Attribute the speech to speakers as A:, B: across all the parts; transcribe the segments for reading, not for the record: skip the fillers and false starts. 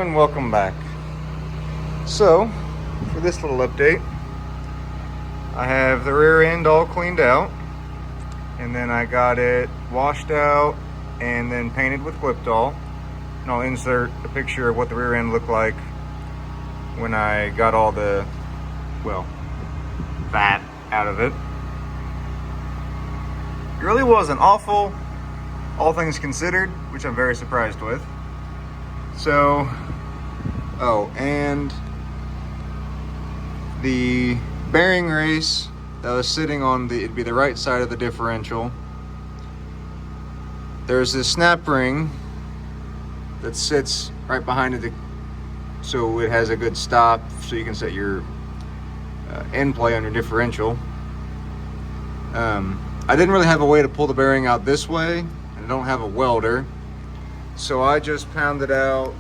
A: and welcome back. So, for this little update, I have the rear end all cleaned out, and then I got it washed out and then painted with Cliptol. And I'll insert a picture of what the rear end looked like when I got all the, well, fat out of it. It really wasn't awful, all things considered, which I'm very surprised with. So, oh, and the bearing race that was sitting on it'd be the right side of the differential. There's this snap ring that sits right behind it, so it has a good stop, so you can set your end play on your differential. I didn't really have a way to pull the bearing out this way, and I don't have a welder. So I just pounded out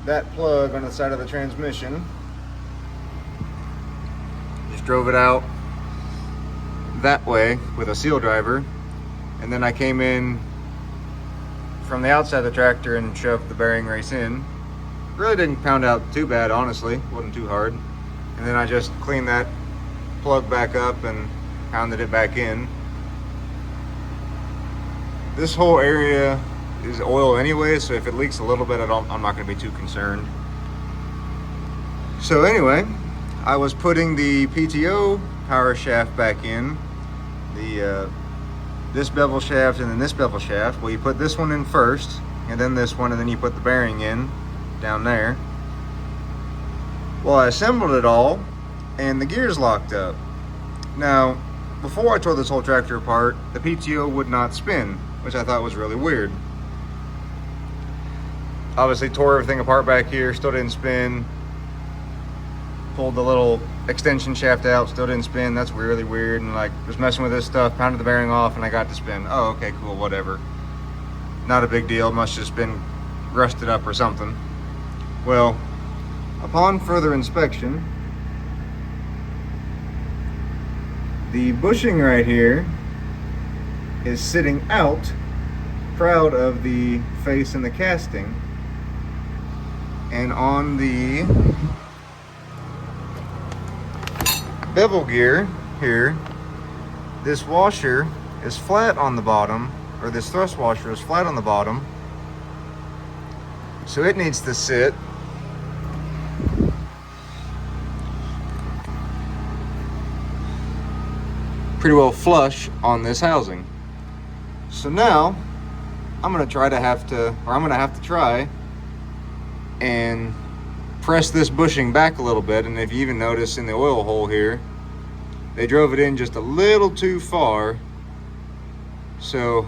A: that plug on the side of the transmission. Just drove it out that way with a seal driver. And then I came in from the outside of the tractor and shoved the bearing race in. Really didn't pound out too bad, honestly. Wasn't too hard. And then I just cleaned that plug back up and pounded it back in. This whole area is oil anyway, so if it leaks a little bit, I'm not going to be too concerned. So anyway, I was putting the PTO power shaft back in, this bevel shaft and then this bevel shaft. Well, you put this one in first, and then this one, and then you put the bearing in down there. Well, I assembled it all, and the gears locked up. Now, before I tore this whole tractor apart, the PTO would not spin, which I thought was really weird. Obviously tore everything apart back here, still didn't spin. Pulled the little extension shaft out, still didn't spin. That's really weird. And like, was messing with this stuff, pounded the bearing off, and I got to spin. Oh, okay, cool, whatever. Not a big deal, must just been rusted up or something. Well, upon further inspection, the bushing right here is sitting out, proud of the face and the casting. And on the bevel gear here, this washer is flat on the bottom, or this thrust washer is flat on the bottom. So it needs to sit pretty well flush on this housing. So now I'm gonna have to try and press this bushing back a little bit. And if you even notice in the oil hole here, they drove it in just a little too far. So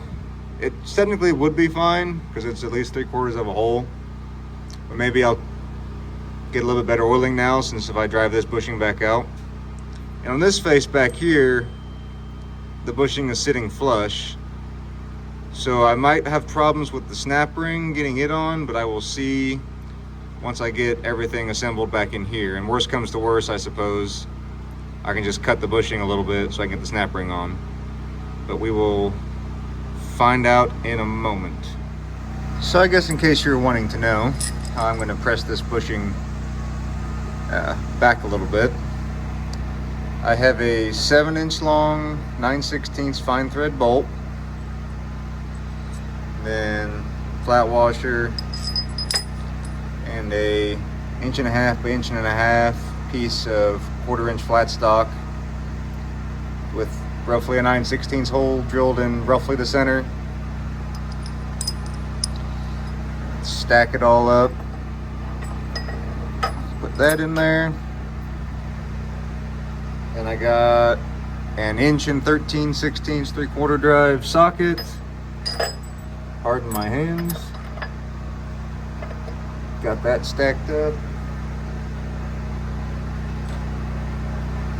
A: it technically would be fine because it's at least 3/4 of a hole. But maybe I'll get a little bit better oiling now, since if I drive this bushing back out. And on this face back here, the bushing is sitting flush. So I might have problems with the snap ring getting it on, but I will see once I get everything assembled back in here. And worst comes to worst, I suppose I can just cut the bushing a little bit so I can get the snap ring on. But we will find out in a moment. So I guess in case you're wanting to know how I'm going to press this bushing back a little bit, I have a 7-inch long 9/16 fine thread bolt, then flat washer, and a 1.5 by 1.5 inch piece of 1/4 inch flat stock with roughly a 9/16 hole drilled in roughly the center. Stack it all up, put that in there. And I got an 1 13/16 3/4 drive socket. Pardon my hands. Got that stacked up.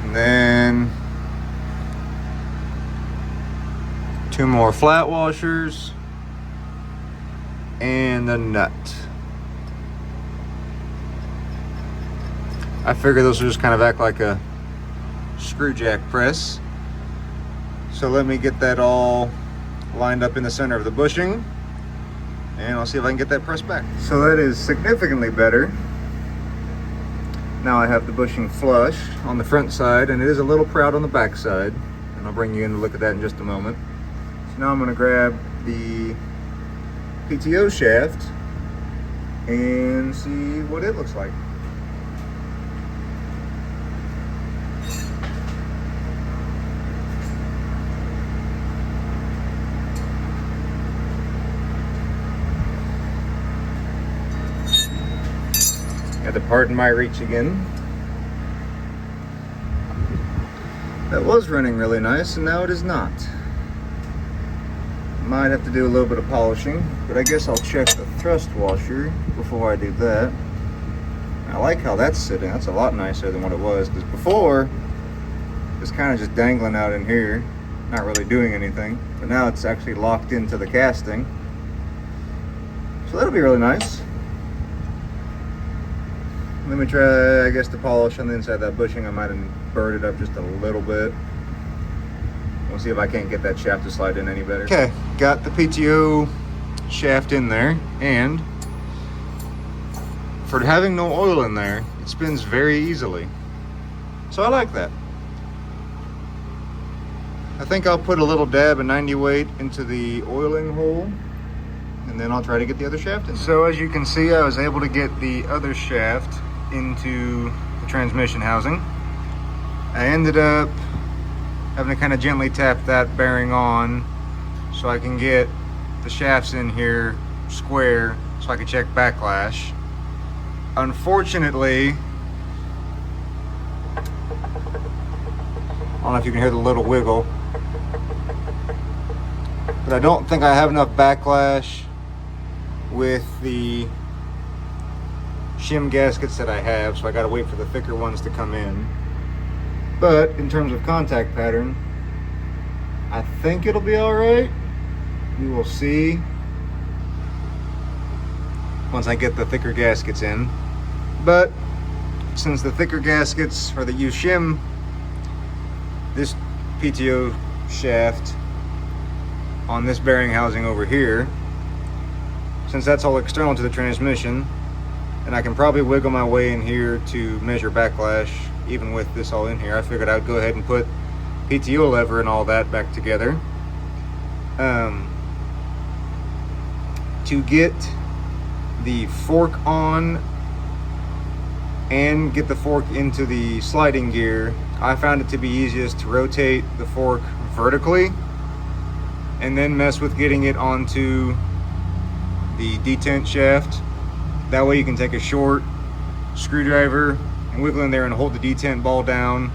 A: And then 2 more flat washers and a nut. I figure those will just kind of act like a screw jack press. So let me get that all lined up in the center of the bushing, and I'll see if I can get that pressed back. So that is significantly better. Now I have the bushing flush on the front side, and it is a little proud on the back side, and I'll bring you in to look at that in just a moment. So now I'm going to grab the PTO shaft and see what it looks like. Had to pardon my reach again. That was running really nice, and now it is not. Might have to do a little bit of polishing, but I guess I'll check the thrust washer before I do that. I like how that's sitting. That's a lot nicer than what it was, because before it was kind of just dangling out in here, not really doing anything. But now it's actually locked into the casting, so that'll be really nice. Let me try, I guess, to polish on the inside of that bushing. I might have burred it up just a little bit. We'll see if I can't get that shaft to slide in any better. Okay, got the PTO shaft in there, and for having no oil in there, it spins very easily. So I like that. I think I'll put a little dab of 90 weight into the oiling hole, and then I'll try to get the other shaft in. So as you can see, I was able to get the other shaft into the transmission housing. I ended up having to kind of gently tap that bearing on so I can get the shafts in here square so I can check backlash. Unfortunately, I don't know if you can hear the little wiggle, but I don't think I have enough backlash with the shim gaskets that I have, so I gotta wait for the thicker ones to come in. But in terms of contact pattern, I think it'll be all right. We will see once I get the thicker gaskets in. But since the thicker gaskets are that you shim this PTO shaft on this bearing housing over here, since that's all external to the transmission, and I can probably wiggle my way in here to measure backlash even with this all in here, I figured I'd go ahead and put PTO lever and all that back together. To get the fork on and get the fork into the sliding gear, I found it to be easiest to rotate the fork vertically and then mess with getting it onto the detent shaft. That way you can take a short screwdriver and wiggle in there and hold the detent ball down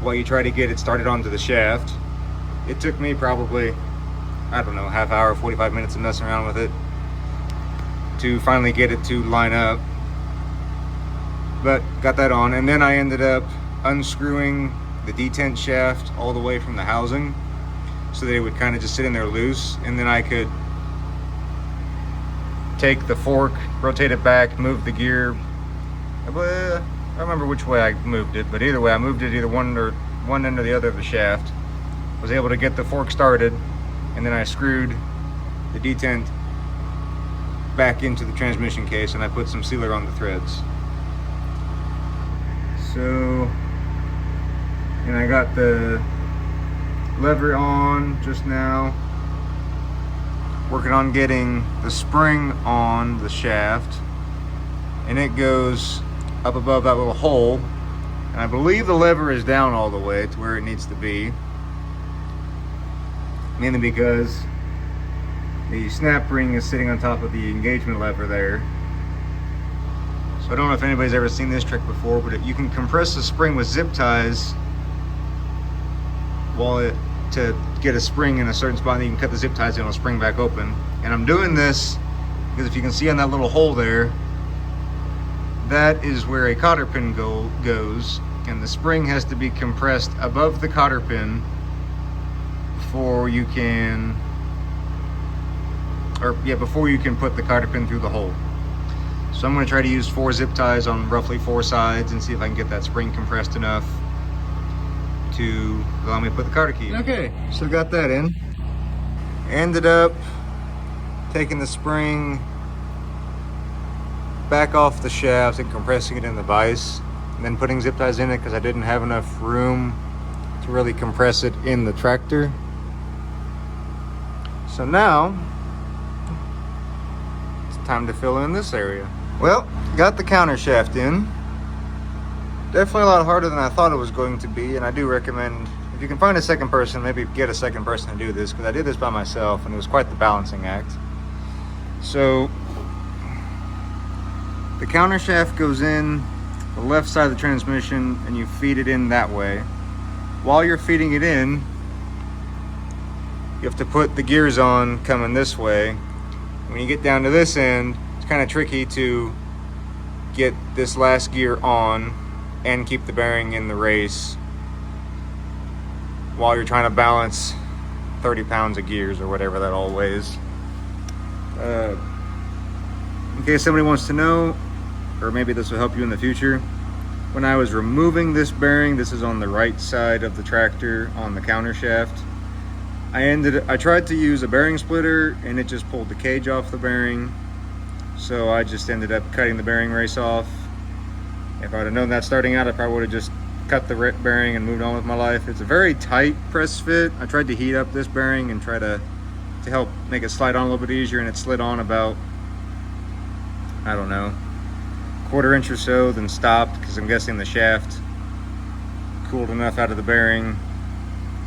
A: while you try to get it started onto the shaft. It took me probably, I don't know, half hour, 45 minutes of messing around with it to finally get it to line up. But got that on, and then I ended up unscrewing the detent shaft all the way from the housing so that it would kind of just sit in there loose, and then I could take the fork, rotate it back, move the gear. I don't remember which way I moved it, but either way I moved it either one end or the other of the shaft. Was able to get the fork started, and then I screwed the detent back into the transmission case, and I put some sealer on the threads. So, and I got the lever on just now, working on getting the spring on the shaft, and it goes up above that little hole, and I believe the lever is down all the way to where it needs to be, mainly because the snap ring is sitting on top of the engagement lever there. So I don't know if anybody's ever seen this trick before, but you can compress the spring with zip ties to get a spring in a certain spot, and you can cut the zip ties and it'll spring back open. And I'm doing this because if you can see on that little hole there, that is where a cotter pin goes, and the spring has to be compressed above the cotter pin before you can put the cotter pin through the hole. So I'm going to try to use 4 zip ties on roughly 4 sides and see if I can get that spring compressed enough to allow me to put the cotter key in. Okay, so got that in. Ended up taking the spring back off the shaft and compressing it in the vise, and then putting zip ties in it because I didn't have enough room to really compress it in the tractor. So now it's time to fill in this area. Well, got the counter shaft in. Definitely a lot harder than I thought it was going to be, and I do recommend, if you can find a second person, maybe get a second person to do this, because I did this by myself and it was quite the balancing act. So the counter shaft goes in the left side of the transmission and you feed it in that way. While you're feeding it in, you have to put the gears on coming this way. When you get down to this end, it's kind of tricky to get this last gear on and keep the bearing in the race while you're trying to balance 30 pounds of gears or whatever that all weighs. In case somebody wants to know, or maybe this will help you in the future, when I was removing this bearing, this is on the right side of the tractor on the counter shaft, I tried to use a bearing splitter and it just pulled the cage off the bearing, so I just ended up cutting the bearing race off. If I would have known that starting out, I probably would have just cut the bearing and moved on with my life. It's a very tight press fit. I tried to heat up this bearing and try to help make it slide on a little bit easier, and it slid on about, I don't know, 1/4 inch or so, then stopped because I'm guessing the shaft cooled enough out of the bearing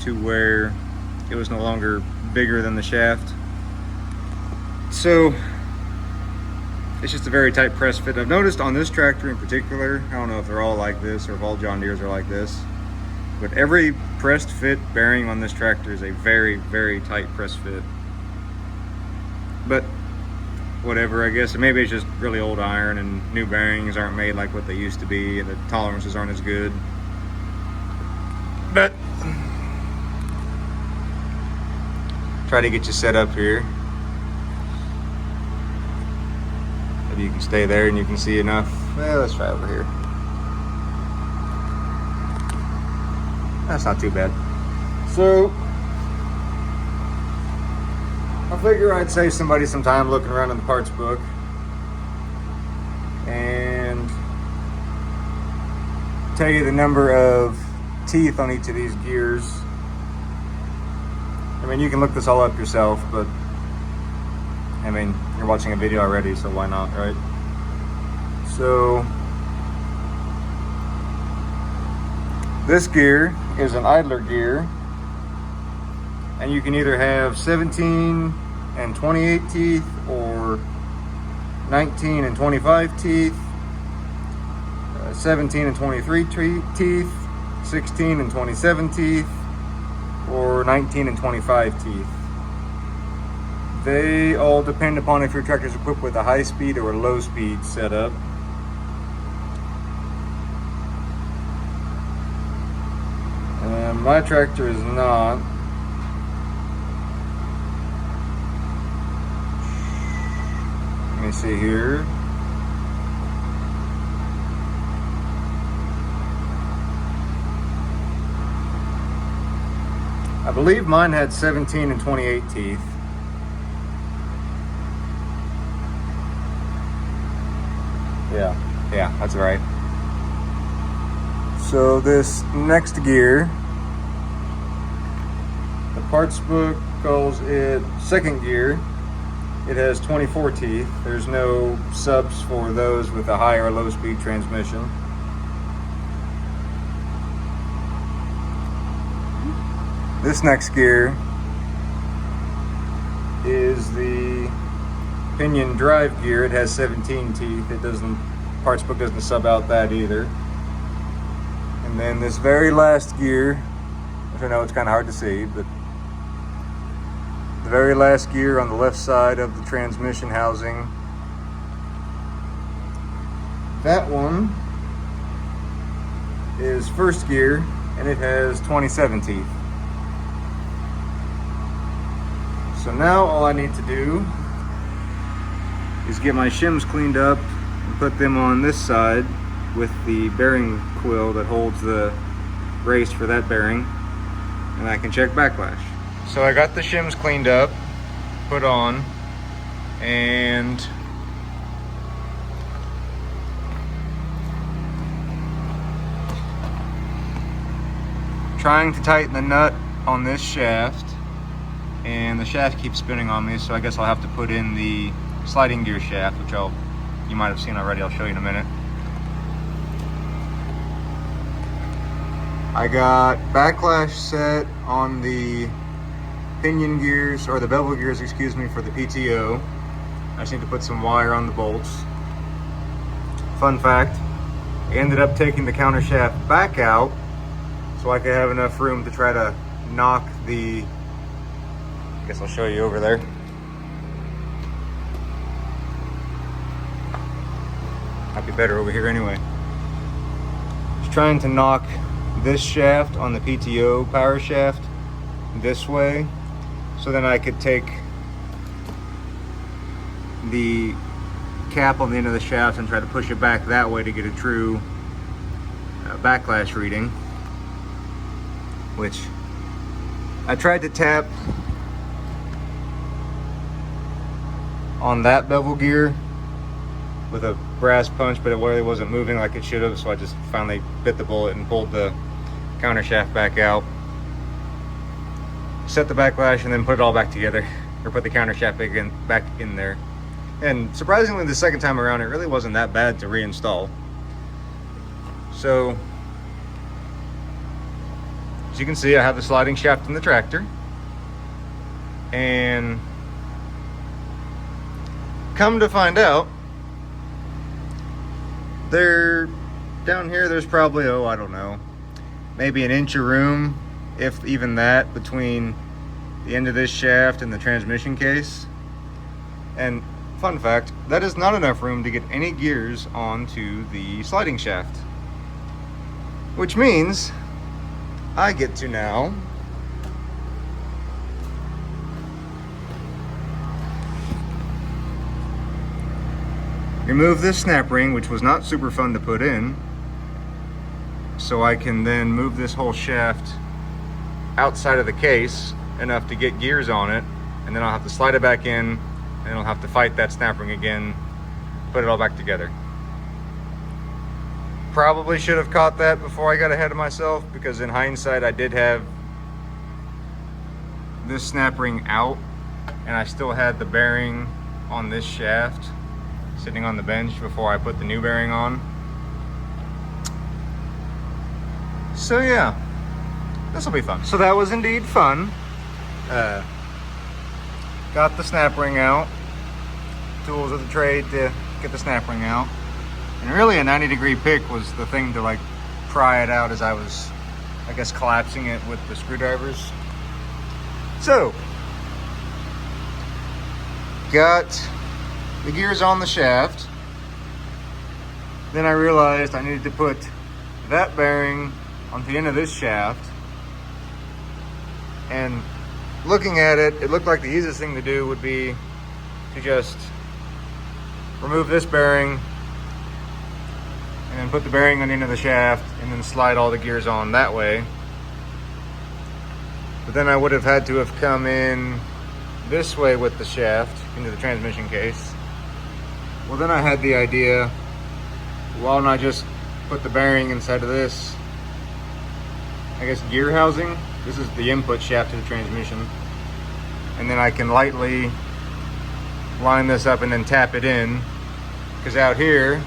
A: to where it was no longer bigger than the shaft. So it's just a very tight press fit. I've noticed on this tractor in particular, I don't know if they're all like this or if all John Deere's are like this, but every pressed fit bearing on this tractor is a very, very tight press fit. But whatever, I guess. Maybe it's just really old iron and new bearings aren't made like what they used to be and the tolerances aren't as good. But try to get you set up here. Maybe you can stay there and you can see enough. Well, let's try over here. That's not too bad. So I figure I'd save somebody some time looking around in the parts book and tell you the number of teeth on each of these gears. I mean, you can look this all up yourself, but I mean, you're watching a video already, so why not, right? So this gear is an idler gear, and you can either have 17 and 28 teeth or 19 and 25 teeth, 17 and 23 teeth, 16 and 27 teeth, or 19 and 25 teeth. They all depend upon if your tractor is equipped with a high speed or a low speed setup. And my tractor is not. Let me see here. I believe mine had 17 and 28 teeth. Yeah, that's right. So this next gear, the parts book calls it second gear. It has 24 teeth. There's no subs for those with a high or low speed transmission. This next gear is the pinion drive gear. It has 17 teeth. It doesn't, parts book doesn't sub out that either. And then this very last gear, which I know it's kind of hard to see, but the very last gear on the left side of the transmission housing, that one is first gear, and it has 27 teeth. So now all I need to do is get my shims cleaned up and put them on this side with the bearing quill that holds the race for that bearing, and I can check backlash. So I got the shims cleaned up, put on, and trying to tighten the nut on this shaft, and the shaft keeps spinning on me, so I guess I'll have to put in the sliding gear shaft, which you might have seen already. I'll show you in a minute. I got backlash set on the pinion gears, or the bevel gears, excuse me, for the PTO. I just need to put some wire on the bolts. Fun fact, I ended up taking the counter shaft back out so I could have enough room to try to knock the, I guess I'll show you over there. Might be better over here anyway. Just trying to knock this shaft on the PTO power shaft this way, so then I could take the cap on the end of the shaft and try to push it back that way to get a true backlash reading, which I tried to tap on that bevel gear with a brass punch, but it really wasn't moving like it should have, so I just finally bit the bullet and pulled the counter shaft back out, set the backlash, and then put it all back together, or put the counter shaft back in there. And surprisingly, the second time around, it really wasn't that bad to reinstall. So, as you can see, I have the sliding shaft in the tractor, and come to find out, down here, there's probably, I don't know, maybe an inch of room, if even that, between the end of this shaft and the transmission case. And fun fact, that is not enough room to get any gears onto the sliding shaft, which means I get to now remove this snap ring, which was not super fun to put in, so I can then move this whole shaft outside of the case enough to get gears on it, and then I'll have to slide it back in, and I'll have to fight that snap ring again, put it all back together. Probably should have caught that before I got ahead of myself, because in hindsight I did have this snap ring out, and I still had the bearing on this shaft sitting on the bench before I put the new bearing on. So yeah, this will be fun. So that was indeed fun. Got the snap ring out, tools of the trade to get the snap ring out, and really a 90-degree pick was the thing to like pry it out as I was, I guess, collapsing it with the screwdrivers. So got the gears on the shaft. Then I realized I needed to put that bearing on the end of this shaft, and looking at it, it looked like the easiest thing to do would be to just remove this bearing and then put the bearing on the end of the shaft and then slide all the gears on that way. But then I would have had to have come in this way with the shaft into the transmission case. Well, then I had the idea, why don't I just put the bearing inside of this, I guess, gear housing. This is the input shaft to the transmission. And then I can lightly line this up and then tap it in, because out here,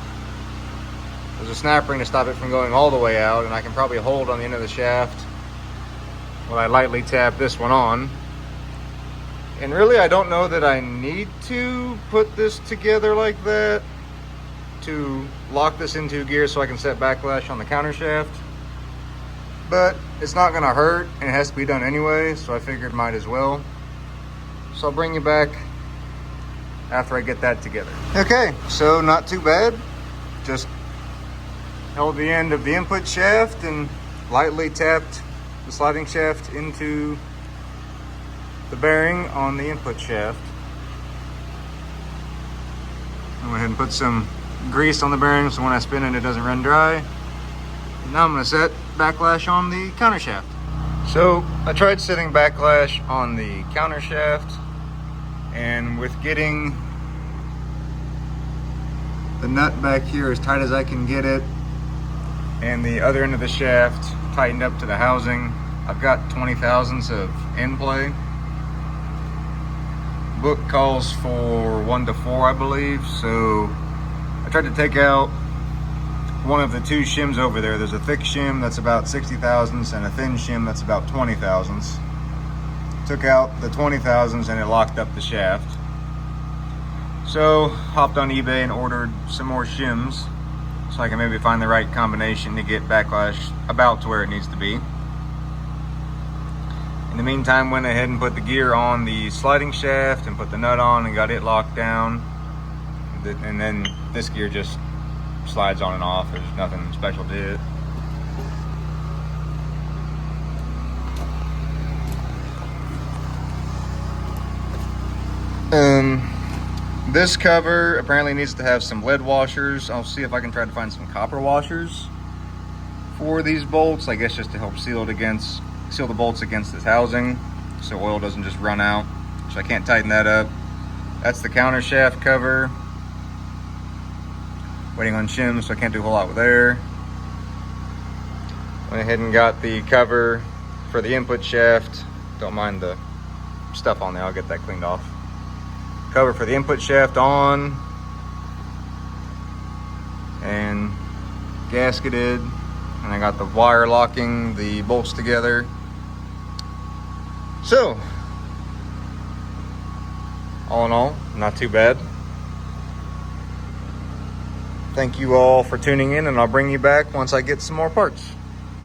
A: there's a snap ring to stop it from going all the way out, and I can probably hold on the end of the shaft while I lightly tap this one on. And really, I don't know that I need to put this together like that to lock this into gear so I can set backlash on the counter shaft. But it's not gonna hurt, and it has to be done anyway, so I figured might as well. So I'll bring you back after I get that together. Okay, so not too bad. Just held the end of the input shaft and lightly tapped the sliding shaft into the bearing on the input shaft. I went ahead and put some grease on the bearing so when I spin it, it doesn't run dry. And now I'm gonna set backlash on the counter shaft. So I tried setting backlash on the counter shaft, and with getting the nut back here as tight as I can get it, and the other end of the shaft tightened up to the housing. I've got 20 thousandths of end play. Book calls for 1 to 4, I believe, so I tried to take out one of the two shims over there. There's a thick shim that's about 60 thousandths and a thin shim that's about 20 thousandths. Took out the 20 thousandths and it locked up the shaft. So hopped on eBay and ordered some more shims so I can maybe find the right combination to get backlash about to where it needs to be. In the meantime, went ahead and put the gear on the sliding shaft and put the nut on and got it locked down. And then this gear just slides on and off. There's nothing special to it. This cover apparently needs to have some lead washers. I'll see if I can try to find some copper washers for these bolts. I guess just to help seal the bolts against this housing so oil doesn't just run out. So I can't tighten that up. That's the counter shaft cover. Waiting on shims, so I can't do a whole lot with there. Went ahead and got the cover for the input shaft. Don't mind the stuff on there, I'll get that cleaned off. Cover for the input shaft on and gasketed, and I got the wire locking the bolts together. So all in all, not too bad. Thank you all for tuning in, and I'll bring you back once I get some more parts.